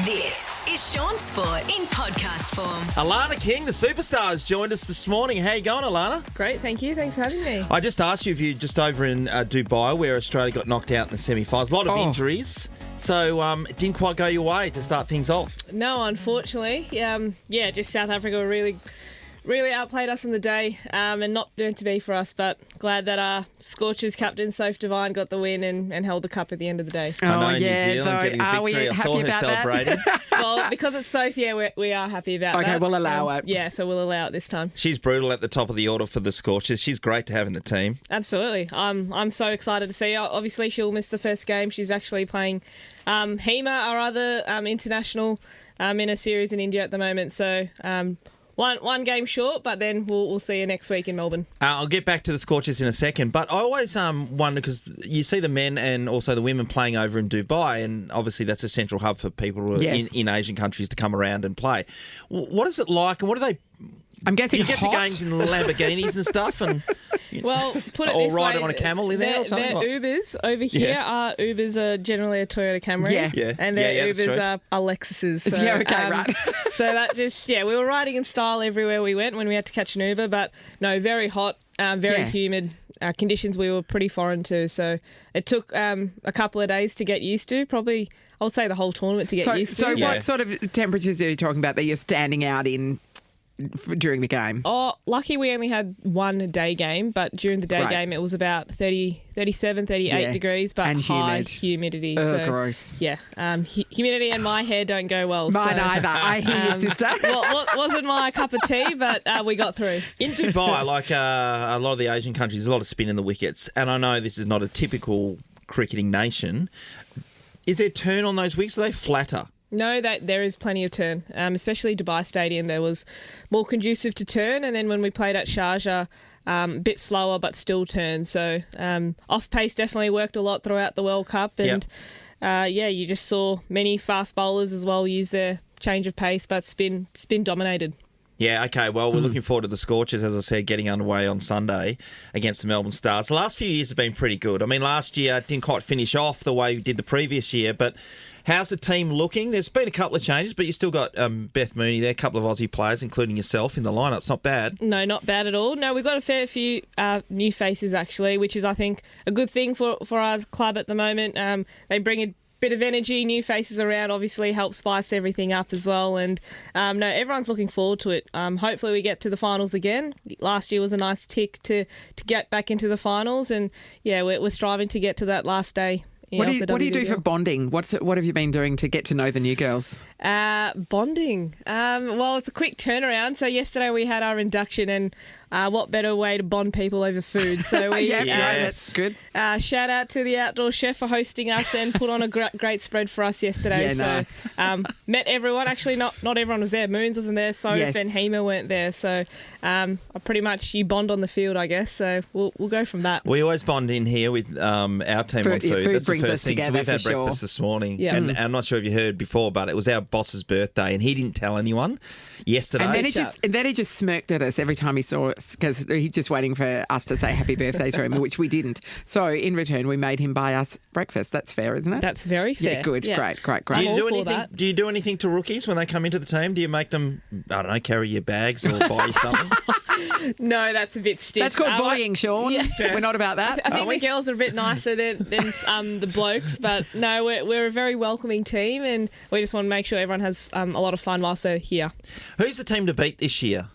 This is Shaun Sport in podcast form. Alana King, the superstars, joined us this morning. How you going, Alana? Great, thank you. Thanks for having me. I just asked you if you're just over in Dubai, where Australia got knocked out in the semi-finals. A lot of injuries, so it didn't quite go your way to start things off. No, unfortunately. Just South Africa really outplayed us in the day, and not meant to be for us, but glad that our Scorchers captain, Soph Devine, got the win and held the cup at the end of the day. I know, New Zealand getting the victory. I saw her celebrating. Well, because it's Soph, we are happy about that. Okay, we'll allow it. Yeah, so we'll allow it this time. She's brutal at the top of the order for the Scorchers. She's great to have in the team. Absolutely. I'm so excited to see her. Obviously, she'll miss the first game. She's actually playing HEMA, our other international, in a series in India at the moment. So... One game short, but then we'll see you next week in Melbourne. I'll get back to the Scorchers in a second, but I always wonder, because you see the men and also the women playing over in Dubai, and obviously that's a central hub for people in Asian countries to come around and play. What is it like, and what do they... I'm guessing you get to games in Lamborghinis and stuff, and well, put it this ride way, on a camel in there or something. Their Ubers over here are Ubers are generally a Toyota Camry, and their Ubers are Lexuses. So, right. So that just we were riding in style everywhere we went when we had to catch an Uber, but no, very hot, very humid. Conditions we were pretty foreign to, so it took a couple of days to get used to. Probably, I would say the whole tournament to get used to. So what sort of temperatures are you talking about that you're standing out in during the game? Oh, lucky we only had one day game, but during the day game it was about 37, 38 degrees, but and high humidity. Oh, so, gross. Yeah, humidity and my hair don't go well. Mine either. I hear you, sister. Well, wasn't my cup of tea, but we got through. In Dubai, like a lot of the Asian countries, there's a lot of spin in the wickets, and I know this is not a typical cricketing nation. Is there turn on those wickets? Are they flatter? No, there is plenty of turn, especially Dubai Stadium. There was more conducive to turn, and then when we played at Sharjah, a bit slower but still turn. So off pace definitely worked a lot throughout the World Cup, and you just saw many fast bowlers as well use their change of pace, but spin dominated. Yeah, okay. Well, we're looking forward to the Scorchers, as I said, getting underway on Sunday against the Melbourne Stars. The last few years have been pretty good. I mean, last year didn't quite finish off the way we did the previous year, but how's the team looking? There's been a couple of changes, but you still got Beth Mooney there, a couple of Aussie players, including yourself, in the lineup. It's not bad. No, not bad at all. No, we've got a fair few new faces, actually, which is, I think, a good thing for our club at the moment. They bring a bit of energy, new faces around, obviously help spice everything up as well. And no, everyone's looking forward to it. Hopefully we get to the finals again. Last year was a nice tick to get back into the finals, and we're striving to get to that last day. What do you do for bonding? What have you been doing to get to know the new girls? Bonding. Well, it's a quick turnaround. So yesterday we had our induction, and what better way to bond people over food? So we that's good. Shout out to the outdoor chef for hosting us and put on a great spread for us yesterday. Yeah, so nice. Met everyone. Actually, not everyone was there. Moons wasn't there. Soph and Hema weren't there. So pretty much you bond on the field, I guess. So we'll go from that. We always bond in here with our team on food. Food brings us together. So we've had for breakfast sure. this morning, and I'm not sure if you heard before, but it was our boss's birthday, and he didn't tell anyone yesterday. And then he just smirked at us every time he saw us, because he's just waiting for us to say happy birthday to him, which we didn't. So in return, we made him buy us breakfast. That's fair, isn't it? That's very fair. Yeah, good, great. Do you do anything to rookies when they come into the team? Do you make them, I don't know, carry your bags or buy you something? No, that's a bit stiff. That's called bullying, Sean. Yeah. We're not about that. I think the girls are a bit nicer than the blokes, but no, we're a very welcoming team, and we just want to make sure everyone has a lot of fun whilst they're here. Who's the team to beat this year?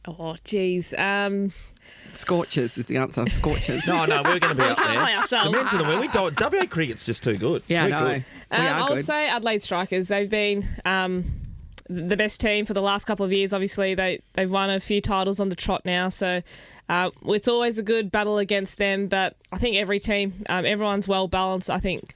Oh, geez. Scorchers is the answer. Scorchers. No, we're going to be up there. Play ourselves. The men's and the women. WA cricket's just too good. Yeah, I know. I would say Adelaide Strikers. They've been the best team for the last couple of years. Obviously, they've won a few titles on the trot now, so it's always a good battle against them. But I think every team, everyone's well balanced. I think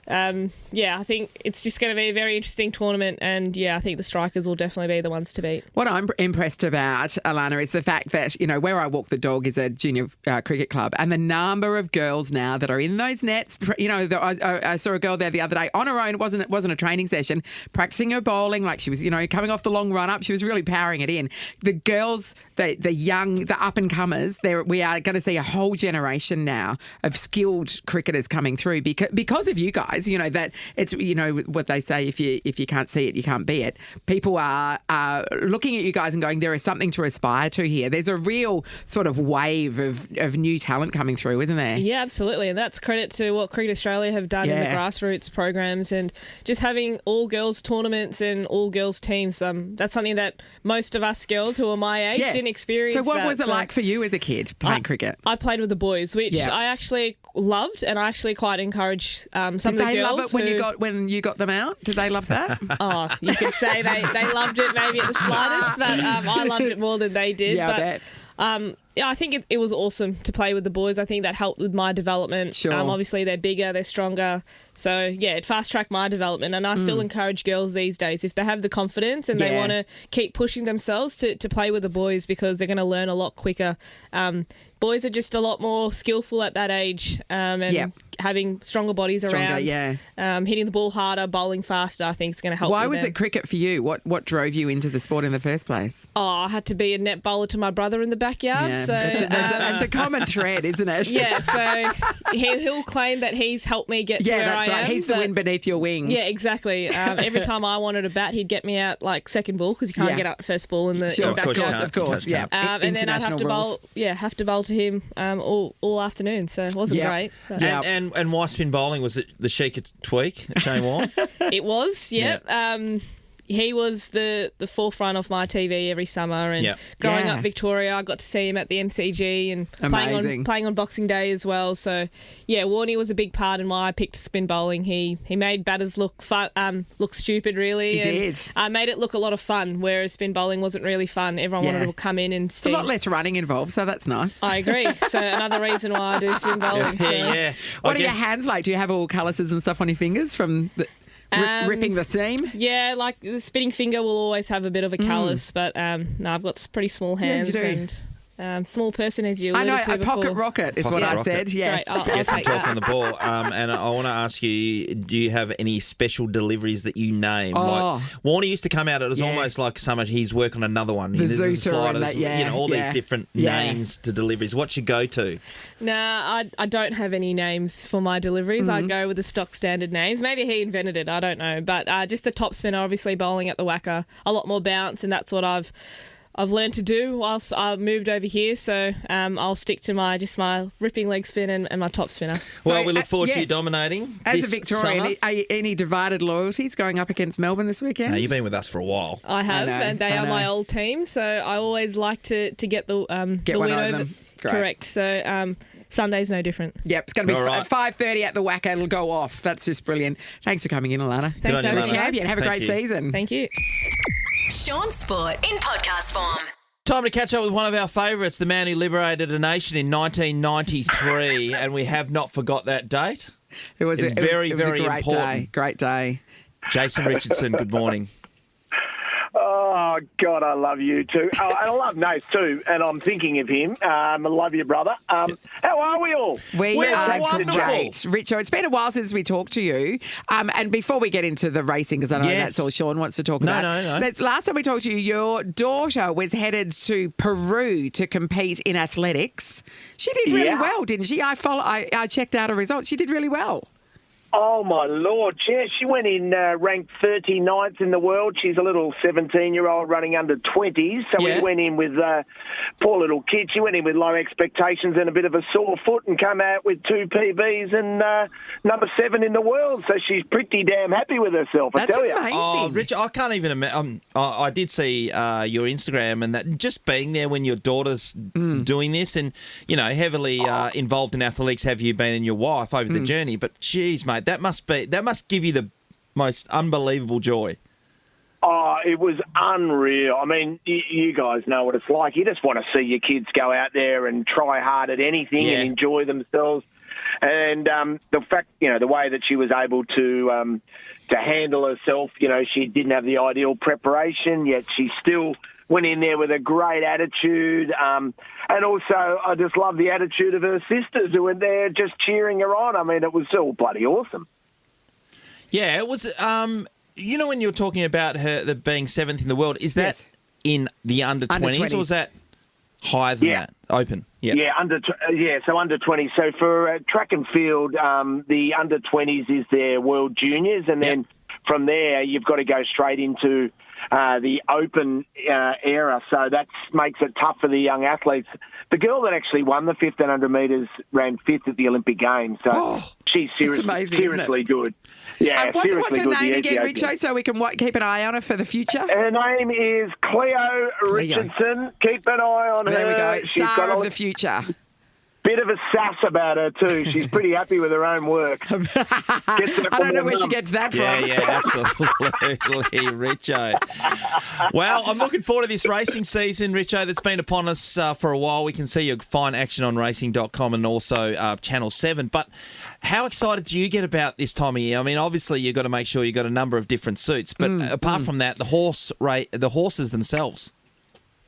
I think it's just going to be a very interesting tournament, and I think the Strikers will definitely be the ones to beat. What I'm impressed about, Alana, is the fact that, where I walk the dog is a junior cricket club, and the number of girls now that are in those nets. I saw a girl there the other day on her own. It wasn't a training session, practicing her bowling, like she was, coming off the long run up. She was really powering it in. The girls, the young, the up and comers, we are going to see a whole generation now of skilled cricketers coming through because of you guys. guys, that it's, what they say, if you can't see it, you can't be it. People are looking at you guys and going, there is something to aspire to here. There's a real sort of wave of new talent coming through, isn't there? Yeah, absolutely. And that's credit to what Cricket Australia have done in the grassroots programs and just having all girls tournaments and all girls teams. That's something that most of us girls who are my age didn't experience. So what was it like for you as a kid playing cricket? I played with the boys, which I actually loved, and I actually quite encouraged some of the girls. Did they love it when you got them out? Did they love that? Oh, you could say they loved it maybe at the slightest, but I loved it more than they did. Yeah, but, I bet. I think it was awesome to play with the boys. I think that helped with my development. Sure. Obviously, they're bigger, they're stronger. So, it fast-tracked my development. And I still encourage girls these days, if they have the confidence and they want to keep pushing themselves to play with the boys because they're going to learn a lot quicker. Boys are just a lot more skillful at that age and having stronger bodies around. Hitting the ball harder, bowling faster, I think is going to help. Why was it cricket for you? What drove you into the sport in the first place? Oh, I had to be a net bowler to my brother in the backyard. Yeah. So it's a common thread, isn't it? Yeah, so he'll claim that he's helped me get to where I am. Yeah, that's right. He's the wind beneath your wings. Yeah, exactly. Every time I wanted a bat, he'd get me out like second ball because you can't get out first ball in the backyard. Of course. Yeah. And then I'd have to bowl to him all afternoon. So it wasn't great. But. And why spin bowling? Was it the Sheikah tweak, Shane Warne? It was, yeah. He was the forefront of my TV every summer, and growing up Victoria, I got to see him at the MCG and playing on Boxing Day as well. So, Warnie was a big part in why I picked spin bowling. He made batters look fun, look stupid, really. He did. Made it look a lot of fun, whereas spin bowling wasn't really fun. Everyone wanted to come in and steam. It's a lot less running involved, so that's nice. I agree. So another reason why I do spin bowling. What are your hands like? Do you have all calluses and stuff on your fingers from ripping the seam? Yeah, like the spinning finger will always have a bit of a callus, but no, I've got pretty small hands and small person, as you alluded to before. Pocket rocket is what I said. Yes. Great. I'll Get some take talk that. on the ball. And I want to ask you, do you have any special deliveries that you name? Like Warnie used to come out, it was almost like he's working on another one. The There's Zooter and that, all these different names to deliveries. What's your go-to? Nah, I don't have any names for my deliveries. I go with the stock standard names. Maybe he invented it, I don't know. But just the top spinner, obviously bowling at the whacker, a lot more bounce, and that's what I've learned to do whilst I moved over here, so I'll stick to my ripping leg spin and my top spinner. Well, we look forward to you dominating As this a Victorian, any divided loyalties going up against Melbourne this weekend? No, you've been with us for a while. I have, and they are my old team, so I always like to get the win over them. Great. Correct. So Sunday's no different. Yep, it's going to be 5:30 at the whacker. It'll go off. That's just brilliant. Thanks for coming in, Alana. Thanks for having me. Champion. Have a great season. Thank you. Shaun Sport in podcast form. Time to catch up with one of our favourites, the man who liberated a nation in 1993, and we have not forgot that date. It was a very great important day. Great day. Jason Richardson, good morning. Oh, God, I love you too. Oh, and I love Nate too, and I'm thinking of him. I love you, brother. How are we all? We are wonderful. great. Richo, it's been a while since we talked to you. And before we get into the racing, because I know that's all Shaun wants to talk about. No. Last time we talked to you, your daughter was headed to Peru to compete in athletics. She did really well, didn't she? I checked out her results. She did really well. Oh, my Lord. Yeah, she went in ranked 39th in the world. She's a little 17-year-old running under 20s. So we went in with, poor little kid, she went in with low expectations and a bit of a sore foot and come out with 2 PBs and number 7 in the world. So she's pretty damn happy with herself, I tell you. Amazing. Oh, Rich, I can't even imagine. I did see your Instagram and that just being there when your daughter's doing this and, heavily involved in athletics, have you been and your wife over the journey. But, geez, mate, that must give you the most unbelievable joy. Oh, it was unreal. I mean, you guys know what it's like. You just want to see your kids go out there and try hard at anything and enjoy themselves. And the fact, the way that she was able to handle herself, she didn't have the ideal preparation, yet she still went in there with a great attitude. And also, I just love the attitude of her sisters who were there just cheering her on. I mean, it was all bloody awesome. Yeah, it was. When you were talking about her being 7th in the world, is that in the under 20s or is that Higher than that. Open. Yep. Yeah, so under 20. So for track and field, the under 20s is their World Juniors, and then from there you've got to go straight into the open era. So that makes it tough for the young athletes. The girl that actually won the 1,500 metres ran 5th at the Olympic Games. So she's seriously good. Yeah, what's her name again, Richo, so we can keep an eye on her for the future? Her name is Cleo Richardson. Keep an eye on her. There we go. Star of the future. Bit of a sass about her too. She's pretty happy with her own work. I don't know where she gets that from. Yeah, absolutely, Richo. Well, I'm looking forward to this racing season, Richo, that's been upon us for a while. We can see your fine action on racing.com and also Channel 7. But how excited do you get about this time of year? I mean, obviously you've got to make sure you've got a number of different suits, but apart from that, the horses themselves.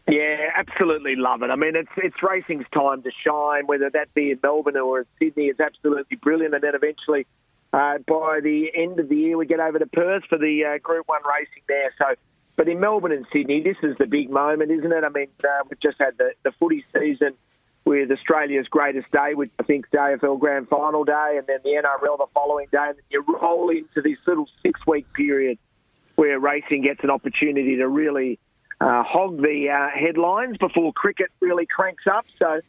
Yeah, absolutely love it. I mean, it's racing's time to shine, whether that be in Melbourne or in Sydney. It's absolutely brilliant. And then eventually, by the end of the year, we get over to Perth for the Group 1 racing there. So, but in Melbourne and Sydney, this is the big moment, isn't it? I mean, we've just had the footy season with Australia's greatest day, which I think is the AFL Grand Final day, and then the NRL the following day. And then you roll into this little 6-week period where racing gets an opportunity to really hog the headlines before cricket really cranks up. So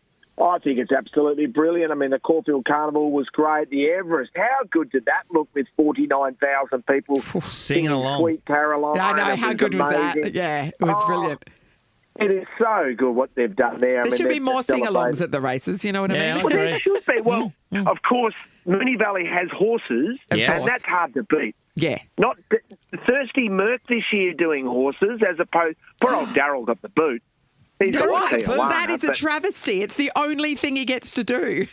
I think it's absolutely brilliant. I mean, the Caulfield Carnival was great. The Everest, how good did that look with 49,000 people singing along? Sweet Caroline. I know, how good was that? Yeah, it was brilliant. It is so good what they've done there. There should be more sing-alongs at the races, you know what I mean? Well, there should be. Well, of course, Moonee Valley has horses, and that's hard to beat. Yeah. Not Thirsty Merc this year doing horses, as opposed... Poor old Darryl got the boot. That is a travesty. It's the only thing he gets to do.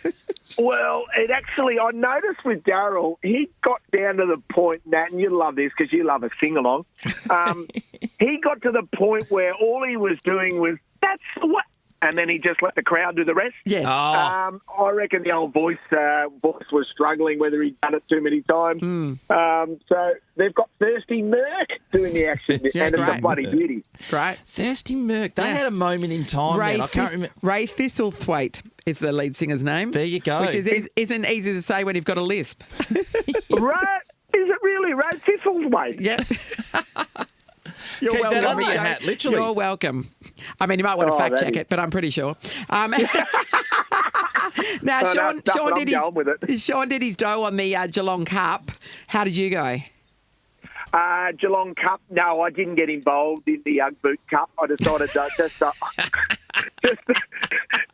Well, I noticed with Darryl, he got down to the point, Nat, and you love this because you love a sing-along. He got to the point where all he was doing was, that's what... And then he just let the crowd do the rest. Yes. I reckon the old voice was struggling, whether he'd done it too many times. So they've got Thirsty Merc doing the action, and it's a bloody beauty. Great. Thirsty Merc. They had a moment in time. I can't remember. Ray Thistlethwaite is the lead singer's name. There you go. Which isn't easy to say when you've got a lisp. Right? Is it really Ray Thistlethwaite? Yeah. You're Keep welcome, that under your hat, literally. You're welcome. I mean, you might want to fact check it, but I'm pretty sure. Now, Shaun did his dough on the Geelong Cup. How did you go? Geelong Cup, no, I didn't get involved in the Ugg Boot Cup. I decided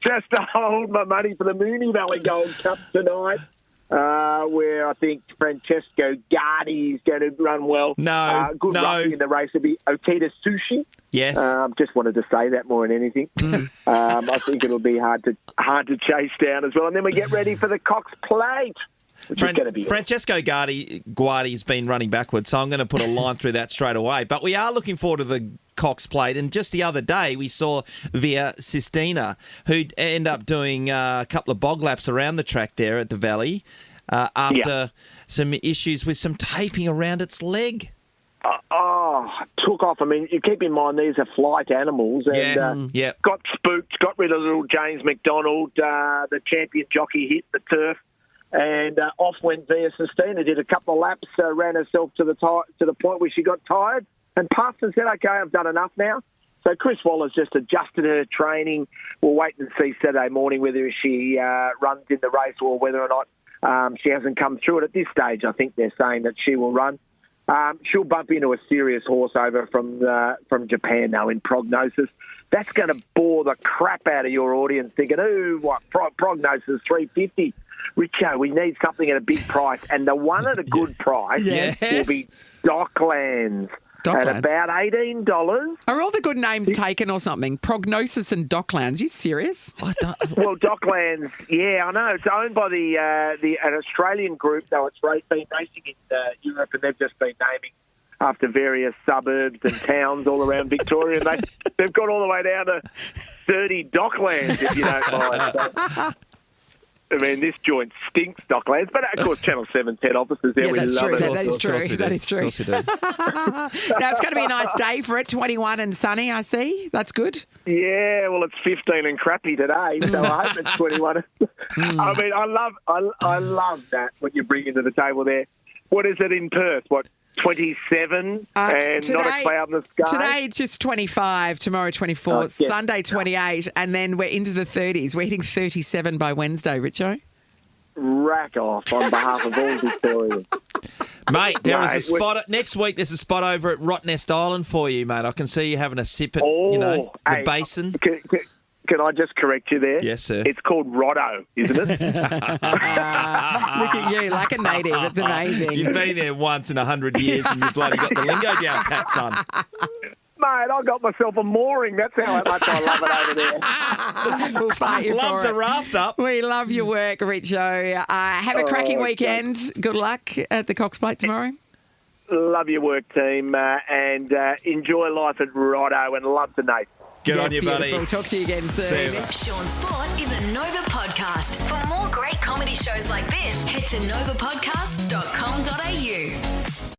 just to hold my money for the Moonee Valley Gold Cup tonight. Where I think Francesco Gardi is going to run well. Good luck in the race will be Okita Sushi. Yes. Just wanted to say that more than anything. I think it'll be hard to chase down as well. And then we get ready for the Cox Plate. Francesco Guardi's been running backwards, so I'm going to put a line through that straight away. But we are looking forward to the Cox Plate, and just the other day we saw Via Sistina, who end up doing a couple of bog laps around the track there at the Valley after some issues with some taping around its leg. Took off. I mean, you keep in mind these are flight animals, and got spooked, got rid of little James McDonald, the champion jockey, hit the turf. And off went Via Sistina, did a couple of laps, ran herself to the point where she got tired and passed and said, okay, I've done enough now. So Chris Waller's just adjusted her training. We'll wait and see Saturday morning whether she runs in the race or whether or not she hasn't come through it. At this stage, I think they're saying that she will run. She'll bump into a serious horse over from Japan, though, in Prognosis. That's going to bore the crap out of your audience thinking, Prognosis 350. Richo, we need something at a big price. And the one at a good price will be Docklands. At about $18. Are all the good names taken or something? Prognosis and Docklands. You serious? Well, Docklands, yeah, I know. It's owned by an Australian group, though. It's been racing in Europe, and they've just been naming after various suburbs and towns all around Victoria. And they've got all the way down to 30 Docklands, if you don't mind. So, I mean, this joint stinks, Docklands. But, of course, Channel 7's head office is there. Yeah, We that's love true. it. That is true. Of That is true. course we do. Now, it's going to be a nice day for it, 21 and sunny, I see. That's good. Yeah, well, it's 15 and crappy today, so I hope it's 21. I mean, I love that, what you bring into the table there. What is it in Perth? What, 27 and today, not a cloud in the sky? Today, just 25. Tomorrow, 24. Oh, yeah. Sunday, 28. And then we're into the 30s. We're hitting 37 by Wednesday, Richo. Rack off on behalf of all Victorians. Mate, there is a spot next week. There's a spot over at Rottnest Island for you, mate. I can see you having a sip at the basin. Can I just correct you there? Yes, sir. It's called Rotto, isn't it? Look at you, like a native. It's amazing. You've been there once in 100 years and you've bloody got the lingo down pat, son. Mate, I got myself a mooring. That's how much I love it over there. We'll fight you Loves for a it. raft up. We love your work, Richo. Have a cracking weekend. Good luck at the Cox Plate tomorrow. Love your work, team, and enjoy life at Rotto and love the Nate. Good on you, buddy. Beautiful. Talk to you again soon. See you. Shaun Sport is a Nova podcast. For more great comedy shows like this, head to novapodcast.com.au.